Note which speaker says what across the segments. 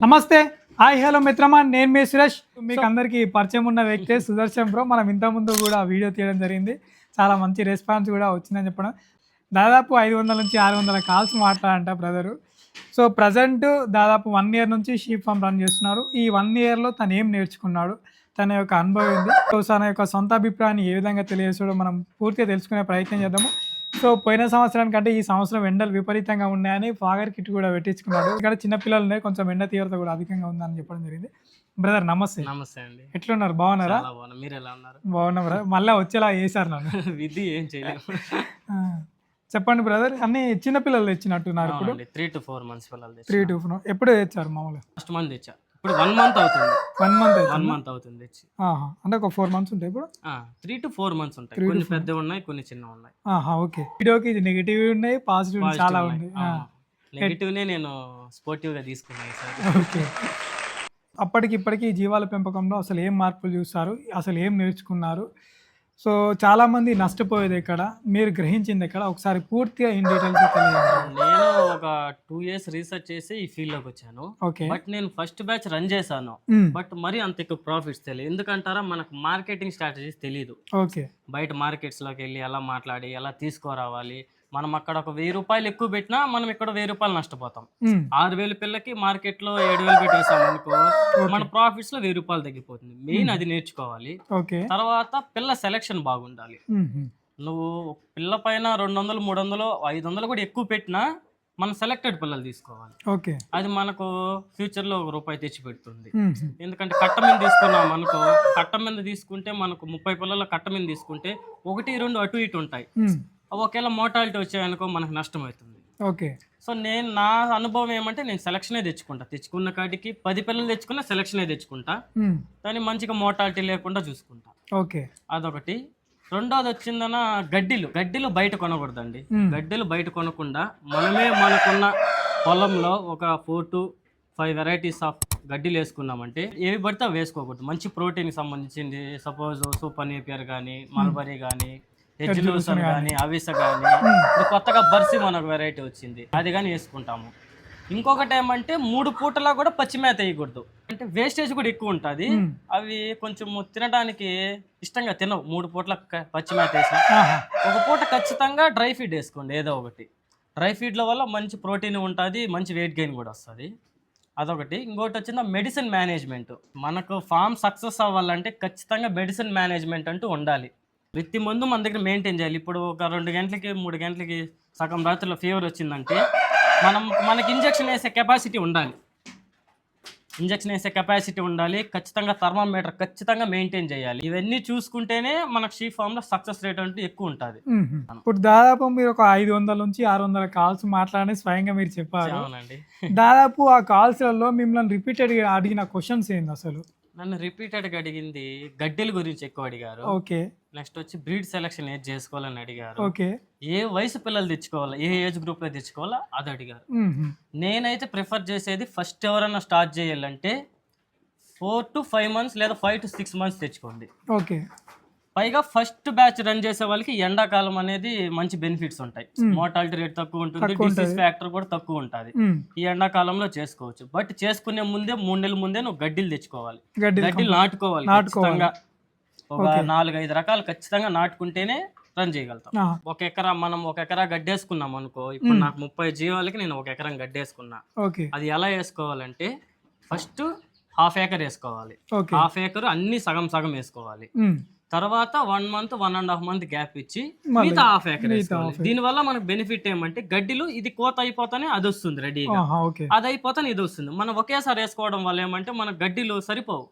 Speaker 1: నమస్తే. Hi hello మిత్రమా, నేను మీ సురేష్. మీకు అందరికీ పరిచయం ఉన్న వ్యక్తే సుదర్శన్ బ్రో. మనం ఇంతకుముందు కూడా వీడియో తీయడం జరిగింది. చాలా మంచి రెస్పాన్స్ కూడా వచ్చిందని చెప్పడం. దాదాపు 500 నుంచి 600 కాల్స్ మాట్లాడంట బ్రదరు. సో ప్రజెంట్ దాదాపు 1 ఇయర్ నుంచి షీప్ ఫార్మ్ రన్ చేస్తున్నారు. ఈ 1 ఇయర్లో తను ఏం నేర్చుకున్నాడు, తన యొక్క అనుభవం ఏంది, సో తన యొక్క సొంత అభిప్రాయాన్ని ఏ విధంగా తెలియజేసాడో మనం పూర్తిగా తెలుసుకునే ప్రయత్నం చేద్దాము. సో పోయిన సంవత్సరానికంటే ఈ సంవత్సరం ఎండలు విపరీతంగా ఉన్నాయని ఫాగర్ కిట్ కూడా పెట్టించుకున్నాడు. ఇక్కడ చిన్నపిల్లలు ఉన్నాయి, కొంచెం ఎండ తీవ్రత కూడా అధికంగా ఉందని చెప్పడం జరిగింది. బ్రదర్ నమస్తే.
Speaker 2: నమస్తే అండి.
Speaker 1: ఎట్లున్నారు, బాగున్నారా?
Speaker 2: చాలా బాగున్నా. మీరు ఎలా ఉన్నారు?
Speaker 1: బాగున్నా బ్రదర్. మళ్ళీ వచ్చేలా చేశారు నన్ను.
Speaker 2: విధి ఏం చేయలేము.
Speaker 1: ఆ, చెప్పండి బ్రదర్. అన్ని చిన్నపిల్లలు తెచ్చినట్టున్నారు ఇప్పుడు.
Speaker 2: 3 to 4 months పిల్లలు
Speaker 1: 3 to 4 ఎప్పుడు తెచ్చారు మామూలుగా?
Speaker 2: ఫస్ట్ మంత్ తెచ్చా. ఇప్పుడు 1 month అవుతుంది.
Speaker 1: 1 month
Speaker 2: 1 month అవుతుంది తెచ్చి.
Speaker 1: అంటే ఒక 4 months ఉంటాయి ఇప్పుడు.
Speaker 2: 3 to 4 months ఉంటాయి. కొన్ని పెద్దవి ఉన్నాయి, కొన్ని చిన్నవి ఉన్నాయి.
Speaker 1: ఓకే. వీడియోకి నెగిటివ్ ఉన్నాయి, పాజిటివ్ చాలా ఉంది.
Speaker 2: నెగిటివ్ నే నేను స్పోర్టివ్ గా తీసుకున్నాను సార్.
Speaker 1: ఓకే. అప్పటికి ఇప్పటికి ఈ జీవాల పెంపకంలో అసలు ఏం మార్పులు చూస్తారు, అసలు ఏం నేర్చుకున్నారు, సో చాలామంది నష్టపోయేది ఎక్కడ, మీరు గ్రహించింది ఎక్కడ, ఒకసారి పూర్తిగా ఇన్ డీటెయిల్స్ తెలియజేయండి.
Speaker 2: నేను ఒక 2 years రీసెర్చ్ చేసి ఈ ఫీల్డ్ లోకి వచ్చాను.
Speaker 1: ఓకే.
Speaker 2: బట్ నేను ఫస్ట్ బ్యాచ్ రన్ చేశాను. బట్ మరి అంత ఎక్కువ ప్రాఫిట్స్ తెలియదు. ఎందుకంటారా, మనకు మార్కెటింగ్ స్ట్రాటజీస్ తెలియదు.
Speaker 1: ఓకే.
Speaker 2: బయట మార్కెట్స్ లోకి వెళ్ళి ఎలా మాట్లాడి ఎలా తీసుకురావాలి. మనం అక్కడ ఒక 1000 రూపాయలు ఎక్కువ పెట్టినా మనం ఇక్కడ 1000 రూపాయలు నష్టపోతాం. 6000 పిల్లకి మార్కెట్ లో 7000 పెట్టేసాం అనుకో, మన ప్రాఫిట్స్ లో 1000 రూపాయలు తగ్గిపోతుంది. మెయిన్ అది నేర్చుకోవాలి. తర్వాత పిల్ల సెలెక్షన్ బాగుండాలి. నువ్వు పిల్ల పైన 200, 300, 500 కూడా ఎక్కువ పెట్టినా మనం సెలెక్టెడ్ పిల్లలు తీసుకోవాలి.
Speaker 1: ఓకే.
Speaker 2: అది మనకు ఫ్యూచర్ లో 1 రూపాయి తెచ్చి పెడుతుంది. ఎందుకంటే కట్ట మీద తీసుకున్నాం అనుకో, కట్ట మీద తీసుకుంటే మనకు 30 పిల్లల కట్ట మీద తీసుకుంటే 1, 2 అటు ఇటు ఉంటాయి. ఒకవేళ మోటాలిటీ వచ్చాయనుకో మనకు నష్టం అవుతుంది.
Speaker 1: ఓకే.
Speaker 2: సో నా అనుభవం ఏమంటే నేను సెలక్షనే తెచ్చుకుంటా. తెచ్చుకున్న కాడికి 10 పిల్లలు తెచ్చుకున్నా సెలక్షనే తెచ్చుకుంటా. కానీ మంచిగా మోటాలిటీ లేకుండా చూసుకుంటా.
Speaker 1: ఓకే.
Speaker 2: అదొకటి. రెండోది వచ్చిందన గడ్డిలు బయట కొనకూడదండి. గడ్డిలు బయట కొనకుండా మనమే మనకున్న పొలంలో ఒక 4 to 5 వెరైటీస్ ఆఫ్ గడ్డిలు వేసుకున్నామంటే ఏవి పడితే అవి వేసుకోకూడదు. మంచి ప్రోటీన్కి సంబంధించింది, సపోజ్ సూపర్ నేపియర్ కానీ, మల్బరీ కానీ, హెజ్లూసన్ కానీ, అవిస కానీ, కొత్తగా బర్సీ మనకు వెరైటీ వచ్చింది, అది కానీ వేసుకుంటాము. ఇంకొకటి ఏమంటే 3 పూటలా కూడా పచ్చి మేత వేయకూడదు. అంటే వేస్టేజ్ కూడా ఎక్కువ ఉంటుంది. అవి కొంచెం తినడానికి ఇష్టంగా తినవు. 3 పూటల పచ్చి మేత వేసిన ఒక పూట ఖచ్చితంగా డ్రై ఫీడ్ వేసుకోండి. ఏదో ఒకటి డ్రై ఫీడ్ల వల్ల మంచి ప్రోటీన్ ఉంటుంది, మంచి వెయిట్ గెయిన్ కూడా వస్తుంది. అదొకటి. ఇంకోటి వచ్చిన మెడిసిన్ మేనేజ్మెంట్. మనకు ఫామ్ సక్సెస్ అవ్వాలంటే ఖచ్చితంగా మెడిసిన్ మేనేజ్మెంట్ అంటూ ఉండాలి. ప్రతి మందు మన దగ్గర మెయింటైన్ చేయాలి. ఇప్పుడు ఒక 2 గంటలకి 3 గంటలకి సగం రాత్రిలో ఫీవర్ వచ్చిందంటే మనకి ఇంజక్షన్ వేసే కెపాసిటీ ఉండాలి. ఖచ్చితంగా థర్మామీటర్ ఖచ్చితంగా మెయింటైన్ చేయాలి. ఇవన్నీ చూసుకుంటేనే మనకు షీప్ ఫామ్ లో సక్సెస్ రేట్ అంటూ ఎక్కువ ఉంటుంది.
Speaker 1: ఇప్పుడు దాదాపు మీరు ఒక 500 నుంచి 600 కాల్స్ మాట్లాడని స్వయంగా మీరు చెప్పారు.
Speaker 2: అవునండి.
Speaker 1: దాదాపు ఆ కాల్స్లలో మిమ్మల్ని రిపీటెడ్ గా అడిగిన క్వశ్చన్స్ ఏంది అసలు?
Speaker 2: నన్ను రిపీటెడ్గా అడిగింది గడ్డెల గురించి ఎక్కువ అడిగారు.
Speaker 1: ఓకే.
Speaker 2: నెక్స్ట్ వచ్చి బ్రీడ్ సెలెక్షన్ ఏది చేసుకోవాలని అడిగారు.
Speaker 1: ఓకే.
Speaker 2: ఏ వయసు పిల్లలు తెచ్చుకోవాలా, ఏ ఏజ్ గ్రూప్ లో తెచ్చుకోవాలా అది అడిగారు. నేనైతే ప్రిఫర్ చేసేది ఫస్ట్ ఎవరైనా స్టార్ట్ చేయాలంటే 4 to 5 months లేదా 5 to 6 months తెచ్చుకోండి.
Speaker 1: ఓకే.
Speaker 2: పైగా ఫస్ట్ బ్యాచ్ రన్ చేసే వాళ్ళకి ఎండాకాలం అనేది మంచి బెనిఫిట్స్ ఉంటాయి. మోర్టాలిటీ రేట్ తక్కువ ఉంటుంది, డిసీజ్ ఫ్యాక్టర్ కూడా తక్కువ ఉంటుంది. ఈ ఎండాకాలంలో చేసుకోవచ్చు. బట్ చేసుకునే ముందే 3 నెలల ముందే నువ్వు గడ్డిలు తెచ్చుకోవాలి. గడ్డిలు నాటుకోవాలి. ఖచ్చితంగా ఒక 4-5 రకాలు ఖచ్చితంగా నాటుకుంటేనే రన్ చేయగలుగుతాం. మనం 1 ఎకరా గడ్డేసుకున్నాం అనుకో, ఇప్పుడు నాకు 30 జీవాలకి నేను 1 ఎకరం గడ్డేసుకున్నా. అది ఎలా వేసుకోవాలంటే ఫస్ట్ 1/2 acre వేసుకోవాలి. 1/2 acre అన్ని సగం సగం వేసుకోవాలి. తర్వాత 1 month 1.5 month గ్యాప్ ఇచ్చి మిగతా 1/2 acre వేసుకోవాలి. దీనివల్ల మనకు బెనిఫిట్ ఏమంటే గడ్డిలు ఇది కోత అయిపోతానే అది వస్తుంది రెడీగా, అది అయిపోతానే ఇది వస్తుంది. మనం ఒకేసారి వేసుకోవడం వల్ల ఏమంటే మన గడ్డిలు సరిపోవు,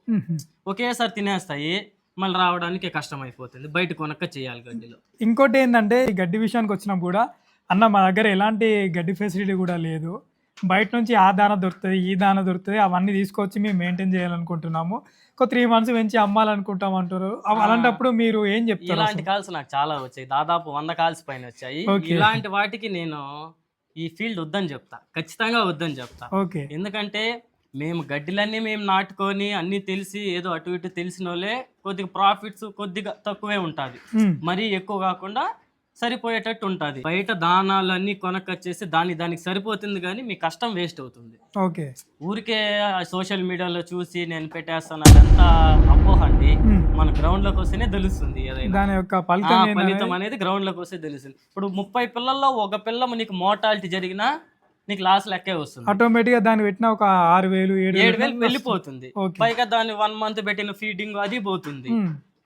Speaker 2: ఒకేసారి తినేస్తాయి, మళ్ళీ రావడానికి కష్టం అయిపోతుంది. బయట కొనక్క చేయాలి గడ్డిలో.
Speaker 1: ఇంకోటి ఏంటంటే ఈ గడ్డి విషయానికి వచ్చినప్పుడు కూడా అన్న మా దగ్గర ఎలాంటి గడ్డి ఫెసిలిటీ కూడా లేదు, బయట నుంచి ఆ దాన దొరుకుతుంది, ఈ దాన దొరుకుతుంది, అవన్నీ తీసుకొచ్చి మేము మెయింటైన్ చేయాలనుకుంటున్నాము, ఒక 3 months పెంచి అమ్మాలనుకుంటాం అంటారు. అలాంటప్పుడు మీరు ఏం చెప్తారు?
Speaker 2: ఇలాంటి కాల్స్ నాకు చాలా వచ్చాయి. దాదాపు 100 కాల్స్ పైన వచ్చాయి. ఇలాంటి వాటికి నేను ఈ ఫీల్డ్ వద్దని చెప్తా, ఖచ్చితంగా వద్దని చెప్తా. ఎందుకంటే మేము గడ్డిలన్నీ మేము నాటుకొని అన్ని తెలిసి ఏదో అటు ఇటు తెలిసిన వాళ్ళే కొద్దిగా ప్రాఫిట్స్ కొద్దిగా తక్కువే ఉంటుంది, మరీ ఎక్కువ కాకుండా సరిపోయేటట్టు ఉంటుంది. బయట దానాలన్నీ కొనకొచ్చేసి దానికి సరిపోతుంది కానీ మీ కష్టం వేస్ట్ అవుతుంది.
Speaker 1: ఓకే.
Speaker 2: ఊరికే సోషల్ మీడియాలో చూసి నేను పెట్టేస్తాను అదంతా అపోహ అండి. మన గ్రౌండ్ లోకి వస్తేనే తెలుస్తుంది ఏదైనా
Speaker 1: దాని యొక్క ఫలితం
Speaker 2: ఫలితం అనేది గ్రౌండ్ లోకి వస్తే తెలుస్తుంది. ఇప్పుడు 30 పిల్లల్లో ఒక పిల్ల నీకు మోర్టాలిటీ జరిగినా నీకు లాస్ లెక్కే వస్తుంది.
Speaker 1: ఆటోమేటిక్ గా దాన్ని పెట్టిన ఒక 6,000
Speaker 2: 7,000 వెళ్ళిపోతుంది. పైగా దాన్ని 1 month పెట్టిన ఫీడింగ్ అది పోతుంది.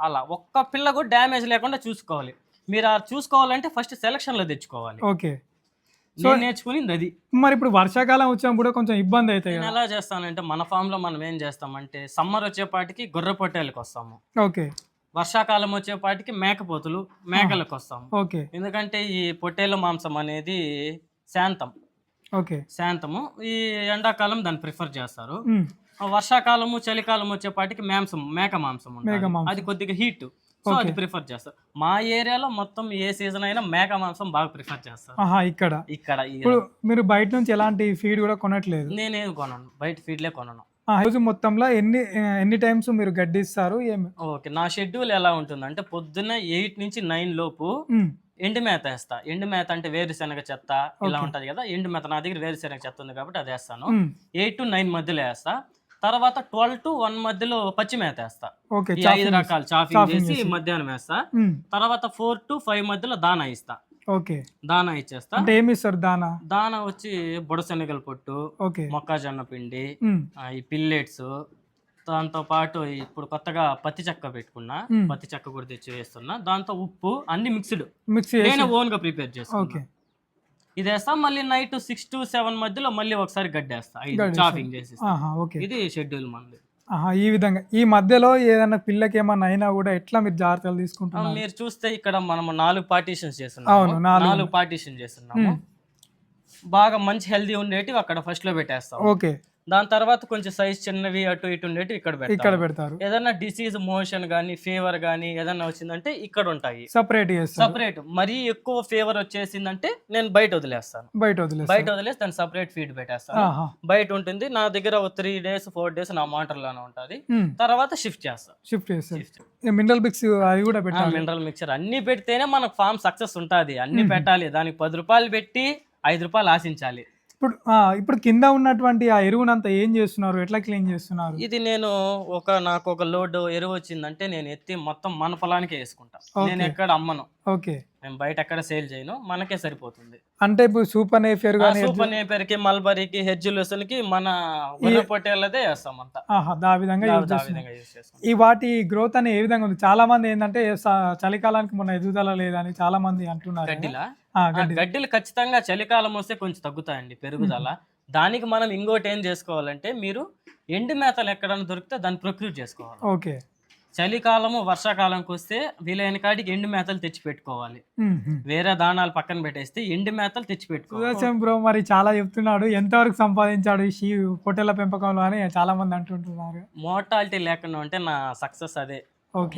Speaker 2: అలా ఒక్క పిల్ల కూడా డ్యామేజ్ లేకుండా చూసుకోవాలి. మీరు చూసుకోవాలంటే ఫస్ట్ సెలక్షన్ లో తెచ్చుకోవాలి.
Speaker 1: ఓకే.
Speaker 2: నేను నేర్చుకునింది అది.
Speaker 1: మరి ఇప్పుడు వర్షాకాలం వచ్చినప్పుడు కొంచెం ఇబ్బంది అవుతాయి.
Speaker 2: నేను ఎలా చేస్తానంటే మన ఫామ్ లో మనం ఏం చేస్తామంటే సమ్మర్ వచ్చేపాటికి గొర్రె పొట్టేలకు వస్తాము.
Speaker 1: ఓకే.
Speaker 2: వర్షాకాలం వచ్చేపాటికి మేకపోతులు మేకలకు వస్తాము.
Speaker 1: ఓకే.
Speaker 2: ఎందుకంటే ఈ పొట్టేల మాంసం అనేది శాంతము. ఈ ఎండాకాలం దాన్ని ప్రిఫర్ చేస్తారు. వర్షాకాలము చలికాలం వచ్చేపాటికి మేక మాంసం ఉంటుంది. అది కొద్దిగా హీట్, సో అది ప్రిఫర్ చేస్తారు. మా ఏరియాలో మొత్తం ఏ సీజన్ అయినా మేక మాంసం బాగా ప్రిఫర్ చేస్తారు. ఇక్కడ
Speaker 1: మీరు బయట నుంచి ఎలాంటి ఫీడ్ కూడా కొనట్లేదు?
Speaker 2: నేనేం కొనను, బయట ఫీడ్లే కొనను.
Speaker 1: రోజు మొత్తంలో ఎన్ని టైమ్స్ మీరు గడ్డిస్తారు?
Speaker 2: ఓకే, నా షెడ్యూల్ ఎలా ఉంటుందంటే పొద్దున్న 8 నుంచి 9 లోపు ఎండు మేత వేస్తా. ఎండు మేత అంటే వేరుశెనగ చెత్త ఇలా ఉంటది కదా, ఎండు మేత నా దగ్గర వేరుశెనగ చెత్త ఉంది కాబట్టి అది వేస్తాను. 8 to 9 మధ్యలో వేస్తా. తర్వాత 12 to 1 మధ్యలో పచ్చి మేత వేస్తా. 5 రకాలు చాఫింగ్ చేసి మధ్యాహ్నం వేస్తా. తర్వాత 4 to 5 మధ్యలో దానా ఇస్తా. దానా ఇచ్చేస్తా.
Speaker 1: అంటే ఏమి ఇస్తారు దానా?
Speaker 2: దానా వచ్చి బుడశనగల పొట్టు, మొక్కజొన్న పిండి, ఈ పిల్లెట్స్, దాంతో పాటు ఇప్పుడు కొత్తగా పత్తి చెక్క పెట్టుకున్నా, పత్తి చెక్క కూడా తెచ్చి వేస్తున్నా. దాంతో ఉప్పు అన్ని మిక్స్డ్ నేను ఓన్ గా ప్రిపేర్ చేసుకున్నా. ఇది వేస్తా. మళ్ళీ నైట్ 6 to 7 మధ్యలో మళ్ళీ ఒకసారి గడ్డేస్తా, చాపింగ్ చేసి. ఇది షెడ్యూల్ మంది.
Speaker 1: ఈ విధంగా ఈ మధ్యలో ఏదైనా పిల్లకి ఏమన్నా అయినా కూడా ఎట్లా మీరు జాగ్రత్తలు తీసుకుంటున్నారు?
Speaker 2: మీరు చూస్తే ఇక్కడ మనం 4 పార్టీషన్స్ చేస్తున్నాము. 4 పార్టీషన్ చేస్తున్నాము. బాగా మంచి హెల్దీ ఉండేటివి అక్కడ ఫస్ట్ లో పెట్టేస్తాం.
Speaker 1: ఓకే.
Speaker 2: దాని తర్వాత కొంచెం సైజ్ చిన్నవి అటు ఇటు ఉండేవి ఇక్కడ పెడతారు. ఏదైనా డిసీజ్ మోషన్ గానీ ఫీవర్ గానీ ఏదైనా వచ్చిందంటే ఇక్కడ ఉంటాయి సపరేట్. మరీ ఎక్కువ ఫీవర్ వచ్చేసిందంటే నేను బయట వదిలేస్తాను. బయట వదిలేసి దాన్ని సపరేట్ ఫీడ్ పెట్టేస్తాను. బయట ఉంటుంది నా దగ్గర 3 days 4 days నా మానిటర్ లోనే ఉంటది. తర్వాత షిఫ్ట్ చేస్తాను.
Speaker 1: మినరల్ మిక్స్ అది కూడా పెట్టాలి.
Speaker 2: మినరల్ మిక్చర్ అన్ని పెడితేనే మనకు ఫామ్ సక్సెస్ ఉంటది. అన్ని పెట్టాలి. దానికి 10 రూపాయలు పెట్టి 5 రూపాయలు ఆశించాలి.
Speaker 1: ఇప్పుడు కింద ఉన్నటువంటి ఆ ఎరువునంతా ఏం చేస్తున్నారు? ఎట్లా క్లీన్ చేస్తున్నారు?
Speaker 2: ఇది నేను నాకు ఒక లోడ్ ఎరువు వచ్చిందంటే నేను ఎత్తి మొత్తం మన పొలానికే వేసుకుంటా. నేను ఎక్కడ అమ్మను.
Speaker 1: ఓకే.
Speaker 2: నేను బయట ఎక్కడ సేల్ చేయను, మనకే సరిపోతుంది.
Speaker 1: అంటే ఇప్పుడు సూపర్ నేపియర్
Speaker 2: కి మల్బరీకి హెడ్జులసన్ కి మన గొర్రె పొట్టేళ్ళదే వేస్తాం అంతా.
Speaker 1: ఆ విధంగా ఈ వాటి గ్రోత్ అనే ఏ విధంగా ఉంది? చాలా మంది ఏంటంటే చలికాలానికి మొన్న ఎదుగుదల లేదని చాలా మంది అంటున్నారు.
Speaker 2: గడ్డిలు ఖచ్చితంగా చలికాలం వస్తే కొంచెం తగ్గుతాయండి పెరుగుదల. దానికి మనం ఇంకోటి ఏం చేసుకోవాలంటే మీరు ఎండు మేతలు ఎక్కడైనా దొరికితే దాన్ని ప్రొక్యూర్ చేసుకోవాలి.
Speaker 1: ఓకే.
Speaker 2: చలికాలము వర్షాకాలంకి వస్తే వీలైన కాడికి ఎండు మేతలు తెచ్చి పెట్టుకోవాలి. వేరే దానాలు పక్కన పెట్టేస్తే ఎండు మేతలు తెచ్చి పెట్టుకోవాలి.
Speaker 1: బ్రో మరి చాలా చెప్తున్నాడు, ఎంతవరకు సంపాదించాడు ఈ పొట్టేళ్ల పెంపకంలో అని చాలా మంది అంటుంటున్నారు.
Speaker 2: మోర్టాలిటీ లేకుండా ఉంటే నా సక్సెస్ అదే.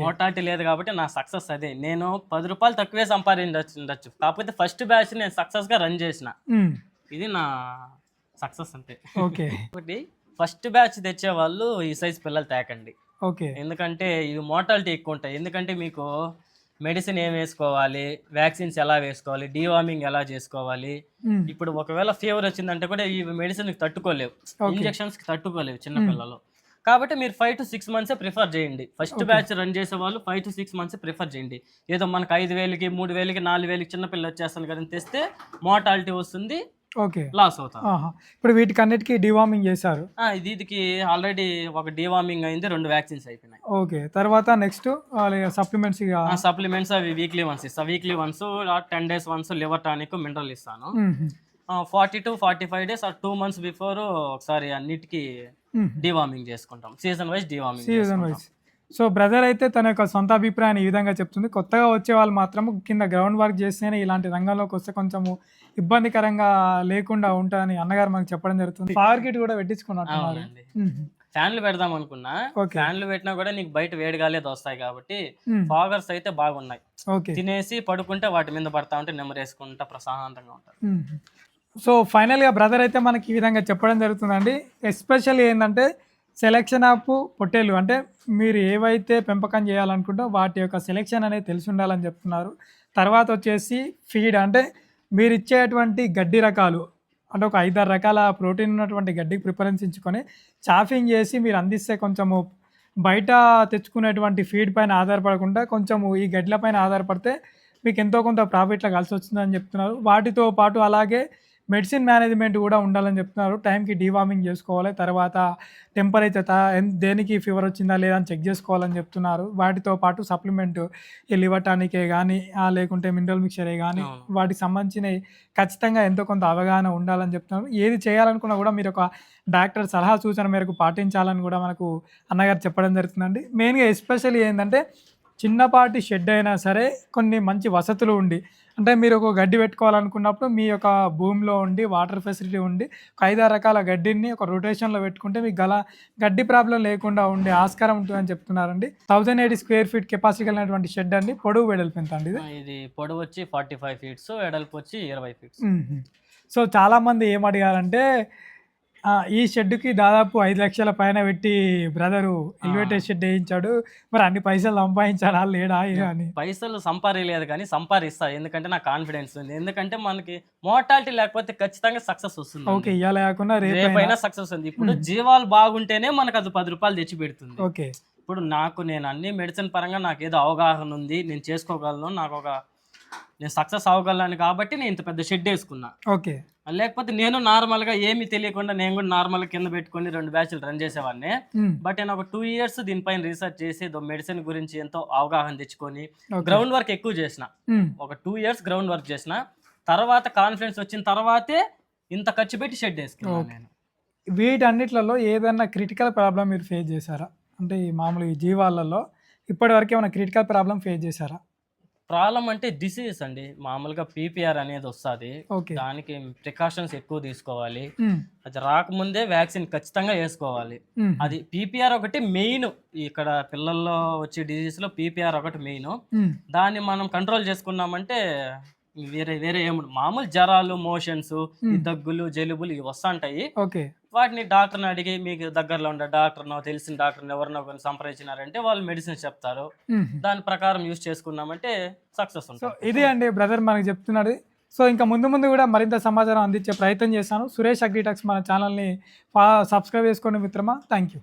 Speaker 2: మోర్టాలిటీ లేదు కాబట్టి నా సక్సెస్ అదే. నేను 10 రూపాయలు తక్కువే సంపాదించవచ్చు, కాకపోతే ఫస్ట్ బ్యాచ్ నేను సక్సెస్ గా రన్ చేసిన. ఇది నా సక్సెస్ అంతే. ఒకటి ఫస్ట్ బ్యాచ్ తెచ్చే వాళ్ళు ఈ సైజ్ పిల్లలు తేకండి. ఎందుకంటే ఇవి మోర్టాలిటీ ఎక్కువ ఉంటాయి. ఎందుకంటే మీకు మెడిసిన్ ఏం వేసుకోవాలి, వ్యాక్సిన్స్ ఎలా వేసుకోవాలి, డీవార్మింగ్ ఎలా చేసుకోవాలి. ఇప్పుడు ఒకవేళ ఫీవర్ వచ్చిందంటే కూడా ఈ మెడిసిన్ తట్టుకోలేవు, ఇంజెక్షన్స్ కి తట్టుకోలేవు చిన్నపిల్లలు. కాబట్టి మీరు 5 to 6 months ప్రిఫర్ చేయండి. ఫస్ట్ బ్యాచ్ రన్ చేసే వాళ్ళు 5 to 6 months ప్రిఫర్ చేయండి. ఏదో మనకు 5,000కి 3,000కి 4,000కి చిన్నపిల్ల వచ్చేస్తాను కదా తెస్తే మోర్టాలిటీ వస్తుంది, లాస్ అవుతాం.
Speaker 1: ఇప్పుడు వీటికి అన్నిటికీ డివార్మింగ్ చేశారు.
Speaker 2: దీనికి ఆల్రెడీ ఒక డివార్మింగ్ అయింది, 2 వ్యాక్సిన్స్ అయిపోయినాయి.
Speaker 1: ఓకే. తర్వాత నెక్స్ట్
Speaker 2: సప్లిమెంట్స్ అవి వీక్లీ వన్స్ ఇస్తా. Weekly once 10 days once liver tonic mineral ఇస్తాను. 40 to 45 days 2 months బిఫోర్ ఒకసారి అన్నిటికీ డివార్మింగ్ చేసుకుంటాం. Season wise.
Speaker 1: సో బ్రదర్ అయితే తన యొక్క సొంత అభిప్రాయాన్ని ఈ విధంగా చెప్తుంది. కొత్తగా వచ్చే వాళ్ళు మాత్రం కింద గ్రౌండ్ వర్క్ చేస్తేనే ఇలాంటి రంగంలోకి వస్తే కొంచెము ఇబ్బందికరంగా లేకుండా ఉంటుందని అన్నగారు మనకు చెప్పడం జరుగుతుంది. పవర్ కిట్ కూడా పెట్టించుకున్నట్టున్నారు.
Speaker 2: ఫ్యాన్లు పెడదాం అనుకున్నా, ఫ్యాన్లు పెట్టినా కూడా నీకు బయట వేడిగాలేదు వస్తాయి కాబట్టి ఫాగర్స్ అయితే బాగున్నాయి. తినేసి పడుకుంటే వాటి మీద పడతా ఉంటే నెమ్మరేసుకుంటా ప్రశాంతంగా ఉంటారు.
Speaker 1: సో ఫైనల్గా బ్రదర్ అయితే మనకి ఈ విధంగా చెప్పడం జరుగుతుందండి. ఎస్పెషల్లీ ఏంటంటే సెలెక్షన్ ఆఫ్ పొట్టేలు, అంటే మీరు ఏవైతే పెంపకం చేయాలనుకుంటో వాటి యొక్క సెలెక్షన్ అనేది తెలిసి ఉండాలని చెప్తున్నారు. తర్వాత వచ్చేసి ఫీడ్ అంటే మీరు ఇచ్చేటువంటి గడ్డి రకాలు అంటే ఒక 5-6 రకాల ప్రోటీన్ ఉన్నటువంటి గడ్డికి ప్రిఫరెన్స్ ఇచ్చుకొని చాఫింగ్ చేసి మీరు అందిస్తే కొంచెము బయట తెచ్చుకునేటువంటి ఫీడ్ పైన ఆధారపడకుండా కొంచెము ఈ గడ్ల పైన ఆధారపడితే మీకు ఎంతో కొంత ప్రాఫిట్‌లో కలిసొస్తుందని చెప్తున్నారు. వాటితో పాటు అలాగే మెడిసిన్ మేనేజ్‌మెంట్ కూడా ఉండాలని చెప్తున్నారు. టైంకి డీవార్మింగ్ చేసుకోవాలి. తర్వాత టెంపరేచర్ దేనికి ఫీవర్ వచ్చిందా లేదా అని చెక్ చేసుకోవాలని చెప్తున్నారు. వాటితో పాటు సప్లిమెంట్ ఈ లివర్ టానికే గానీ, లేకుంటే మినరల్ మిక్చరే గానీ,
Speaker 2: అవును.
Speaker 1: వాటికి సంబంధించినవి ఖచ్చితంగా ఎంతో కొంత అవగాహన ఉండాలని చెప్తున్నారు. ఏది చేయాలనుకున్నా కూడా మీరు ఒక డాక్టర్ సలహా సూచన మేరకు పాటించాలని కూడా మనకు అన్నగారు చెప్పడం జరుగుతుందండి. మెయిన్‌గా ఎస్పెషల్లీ ఏందంటే చిన్నపాటి షెడ్ అయినా సరే కొన్ని మంచి వసతులు ఉండి అంటే మీరు ఒక గడ్డి పెట్టుకోవాలనుకున్నప్పుడు మీ యొక్క భూమిలో ఉండి వాటర్ ఫెసిలిటీ ఉండి ఒక 5-6 రకాల గడ్డిని ఒక రొటేషన్‌లో పెట్టుకుంటే మీకు గడ్డి ప్రాబ్లమ్ లేకుండా ఉండే ఆస్కారం ఉంటుందని చెప్తున్నారండి. 1080 స్క్వేర్ ఫీట్ కెపాసిటీ కలిగినటువంటి షెడ్ అండి. పొడవు వెడల్పు ఎంత అండి ఇది?
Speaker 2: ఇది పొడవు వచ్చి 45 ఫీట్స్, వెడల్పు వచ్చి 20 ఫీట్స్.
Speaker 1: హుహు. సో చాలామంది ఏమడిగారంటే ఈ షెడ్‌కి దాదాపు 5,00,000 పైన పెట్టి బ్రదరు ఎలివేటెడ్ షెడ్ ఏయించాడు. మరి అన్ని పైసలు సంపాదించాడా? లేడా? అని.
Speaker 2: పైసలు సంపాదించలేదు కానీ సంపాదిస్తా. ఎందుకంటే నాకు కాన్ఫిడెన్స్ ఉంది. ఎందుకంటే మనకి మోర్టాలిటీ లేకపోతే ఖచ్చితంగా సక్సెస్ వస్తుంది.
Speaker 1: ఓకే. ఇయాల కాకున్నా
Speaker 2: రేపైనా సక్సెస్ ఉంది. ఇప్పుడు జీవాలు బాగుంటేనే మనకు అది 10 రూపాయలు తెచ్చి పెడుతుంది.
Speaker 1: ఓకే.
Speaker 2: ఇప్పుడు నేను అన్ని మెడిసిన్ పరంగా నాకేదో అవగాహన ఉంది. నేను చేసుకోగలను. నేను సక్సెస్ అవ్వగలను కాబట్టి నేను ఇంత పెద్ద షెడ్ వేసుకున్నా.
Speaker 1: ఓకే.
Speaker 2: లేకపోతే నేను నార్మల్‌గా ఏమీ తెలియకుండా నేను కూడా నార్మల్‌గా కింద పెట్టుకొని 2 బ్యాచ్‌లు రన్ చేసేవాడిని. బట్ నేను ఒక 2 ఇయర్స్ దీనిపైన రీసెర్చ్ చేసి మెడిసిన్ గురించి ఎంతో అవగాహన తెచ్చుకొని గ్రౌండ్ వర్క్ ఎక్కువ చేసిన. ఒక 2 ఇయర్స్ గ్రౌండ్ వర్క్ చేసిన. తర్వాత కాన్ఫిడెన్స్ వచ్చిన తర్వాతే ఇంత ఖర్చు పెట్టి షెడ్ వేసుకున్నాను నేను.
Speaker 1: వీటన్నిట్లలో ఏదన్నా క్రిటికల్ ప్రాబ్లమ్ మీరు ఫేస్ చేశారా? అంటే ఈ మామూలు ఈ జీవాలలో ఇప్పటివరకు ఏమైనా క్రిటికల్ ప్రాబ్లమ్ ఫేస్ చేశారా?
Speaker 2: ప్రాబ్లం అంటే డిసీజ్ అండి. మామూలుగా పీపీఆర్ అనేది వస్తుంది.
Speaker 1: ఓకే.
Speaker 2: దానికి ప్రికాషన్స్ ఎక్కువ తీసుకోవాలి. అది రాకముందే వ్యాక్సిన్ ఖచ్చితంగా వేసుకోవాలి. అది పీపీఆర్ ఒకటి మెయిన్. ఇక్కడ పిల్లల్లో వచ్చే డిసీజ్లో పీపీఆర్ ఒకటి మెయిన్. దాన్ని మనం కంట్రోల్ చేసుకున్నామంటే వేరే ఏముండదు. మామూలు జ్వరాలు, మోషన్స్, దగ్గులు, జలుబులు ఇవి వస్తుంటాయి.
Speaker 1: ఓకే.
Speaker 2: వాటిని డాక్టర్ని అడిగి మీకు దగ్గరలో ఉండే డాక్టర్నో తెలిసిన డాక్టర్ని ఎవరినో కొన్ని సంప్రదించినారంటే వాళ్ళు మెడిసిన్ చెప్తారు. దాని ప్రకారం యూజ్ చేసుకున్నామంటే సక్సెస్ ఉంటుంది.
Speaker 1: సో ఇది అండి బ్రదర్ మనకి చెప్తున్నాడు. సో ఇంకా ముందు కూడా మరింత సమాచారం అందించే ప్రయత్నం చేస్తాను. సురేష్ అగ్రిటెక్స్ మన ఛానల్ని సబ్స్క్రైబ్ చేసుకోండి మిత్రమా. Thank you.